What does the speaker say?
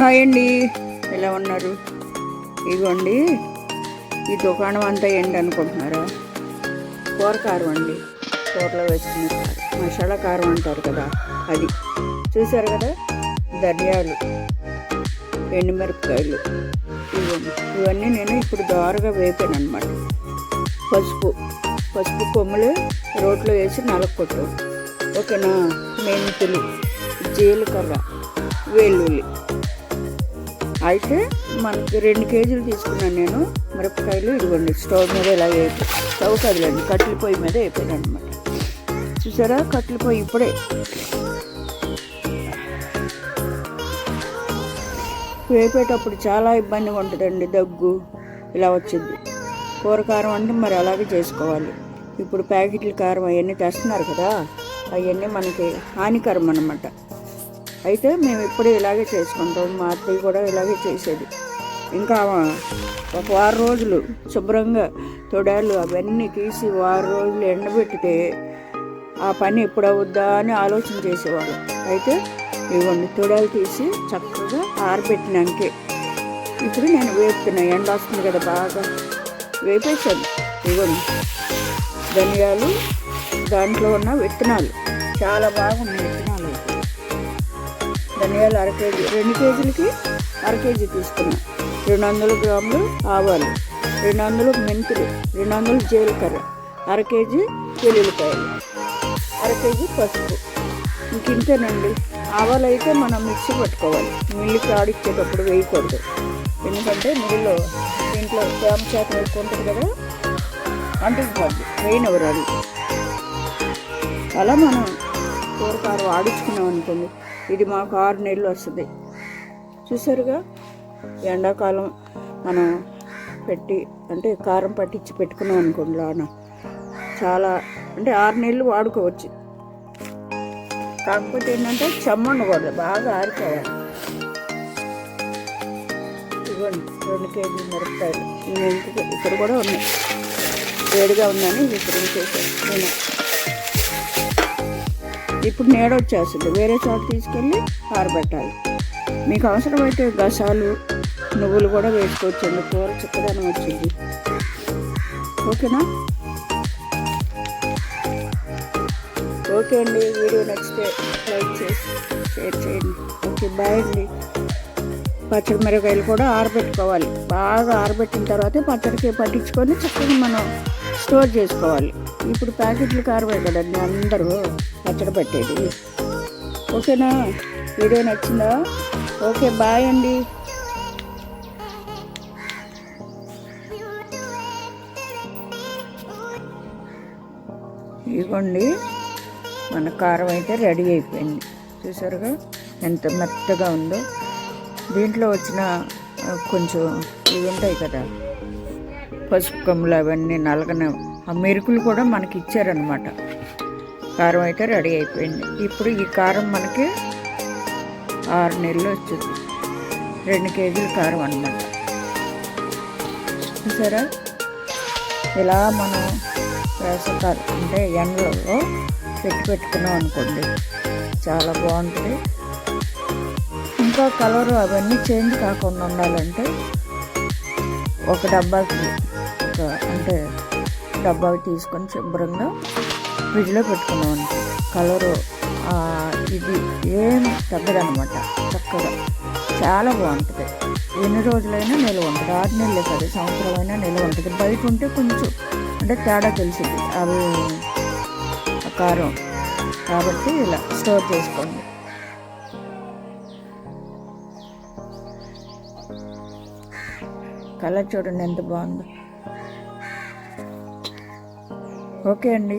Hi అండి, ఎలా ఉన్నారు? ఇదిగోండి, ఈ దుకాణం అంతా ఏంటి అనుకుంటున్నారా? కూర కారం అండి. కూరలో వేసుకునే కారం, మసాలా కారం అంటారు కదా, అది. చూసారు కదా, ధనియాలు, ఎండుమిరపకాయలు, ఇవన్నీ నేను ఇప్పుడు దోరగా వేపాను అనమాట. పసుపు కొమ్ములు రోట్లో వేసి నలకొట్టు. ఓకేనా? మెంతులు, జీలకర్ర, వెల్లుల్లి. అయితే మనకి 2 కేజీలు తీసుకున్నాను నేను మిరపకాయలు. ఇదిగోండి, స్టవ్ మీద ఇలా వేపి, స్టవ్ కదలండి, కట్టెల పొయ్యి మీద వేపాను అనమాట. చూసారా, కట్టెల పొయ్యి ఇప్పుడే వేపేటప్పుడు చాలా ఇబ్బందిగా ఉంటుందండి, దగ్గు ఇలా వచ్చింది. కూర కారం అంటే మరి అలాగే చేసుకోవాలి. ఇప్పుడు ప్యాకెట్ల కారం అవన్నీ తెస్తున్నారు కదా, అవన్నీ మనకి హానికరం అన్నమాట. అయితే మేము ఇప్పుడు ఇలాగే చేసుకుంటాం. మా అత్తయ్య కూడా ఇలాగే చేసేది. ఇంకా ఒక వారం రోజులు శుభ్రంగా తొడాలు అవన్నీ తీసి వారం రోజులు ఎండబెట్టితే ఆ పని ఎప్పుడు అవుద్దా అని ఆలోచన చేసేవాళ్ళు. అయితే ఇవ్వండి, తొడాలు తీసి చక్కగా ఆరబెట్టినాకే ఇప్పుడు నేను వేపుతున్నా. ఎండ వస్తుంది కదా, బాగా వేపేసాను. ఇవ్వండి, ధనియాలు, దాంట్లో ఉన్న విత్తనాలు చాలా బాగున్నాయి. విత్తనాలు ధనియాలు 1/2 కేజీ, 2 కేజీలకి 1/2 కేజీ తీసుకున్నా. 200 గ్రాములు ఆవాలు, 200 మెంతులు, 200 జీలకర్ర, 1/2 కేజీ వెల్లుల్లిపాయలు, 1/2 కేజీ పసుపు. ఇంకేనండి. ఆవాలు అయితే మనం మిక్సీ పట్టుకోవాలి, మిల్లుకి ఆడిచ్చేటప్పుడు వేయకూడదు. ఎందుకంటే మిల్లులో దీంట్లో తేమ శాతం ఎక్కువ ఉంటుంది కదా, అంటుకుపోద్ది, వేయనివ్వరాదు. అలా మనం కూరకారం ఆడించుకున్నాం అనుకోండి, ఇది మాకు 6 నెలలు వస్తుంది. చూసారుగా, ఎండాకాలం మనం పెట్టి అంటే కారం పట్టించి పెట్టుకున్నాం అనుకోండి, లాన చాలా అంటే 6 నెలలు వాడుకోవచ్చు. కాకపోతే ఏంటంటే చెమ్మండకూడదు, బాగా ఆరిపోయాలి. ఇవ్వండి, 2 కేజీ మిరపకాయలు. ఇక్కడ కూడా ఉన్నాయి, వేడిగా ఉందని ఇప్పుడు చేశాను నేను. ఇప్పుడు నీడ వచ్చేస్తుంది, వేరే చోట తీసుకెళ్ళి ఆరబెట్టాలి. మీకు అవసరమైతే గసాలు, నువ్వులు కూడా వేసుకోవచ్చండి, కూర చిక్కదనం వచ్చింది. ఓకేనా? ఓకే అండి, వీడియో నచ్చితే లైక్ చేసి షేర్ చేయండి. ఓకే, బాయ్ అండి. పచ్చడి మిరపకాయలు కూడా ఆరబెట్టుకోవాలి. బాగా ఆరబెట్టిన తర్వాత పచ్చడికి పట్టించుకొని చక్కగా మనం స్టోర్ చేసుకోవాలి. ఇప్పుడు ప్యాకెట్లు కారమే కదండి అందరూ పచ్చడి పట్టేది. ఓకేనా? వీడియో నచ్చిందా? ఓకే, బాయ్ అండి. ఇదిగోండి, మన కారం అయితే రెడీ అయిపోయింది. చూసారుగా ఎంత మెత్తగా ఉందో. దీంట్లో వచ్చిన కొంచెం ఇవి ఉంటాయి కదా, పసుపు కొమ్ములు, అవన్నీ నలగన ఆ మెరుకులు కూడా మనకి ఇచ్చారనమాట. కారం అయితే రెడీ అయిపోయింది. ఇప్పుడు ఈ కారం మనకి 6 నెలలు వచ్చింది. 2 కేజీల కారం అనమాట. చూసారా, ఇలా మనం వేసవకాలం అంటే ఎండలలో పెట్టుకున్నాం అనుకోండి, చాలా బాగుంటుంది. ఇంకా కలరు అవన్నీ చేంజ్ కాకుండా ఉండాలంటే ఒక డబ్బాకి అంటే డబ్బాకి తీసుకొని శుభ్రంగా ఫ్రిడ్జ్లో పెట్టుకున్నాం అనుకో, కలరు ఇది ఏం తగ్గదనమాట. చక్కగా చాలా బాగుంటుంది. ఎన్ని రోజులైనా నిల్వ ఉంటుంది. 6 నెలలే కదా, సంవత్సరం అయినా నిల్వ ఉంటుంది. బయట ఉంటే కొంచెం అంటే తేడా తెలిసింది అవి కారం. కాబట్టి ఇలా స్టోర్ చేసుకోండి. కలర్ చూడండి ఎంత బాగుందో. ఓకే అండి.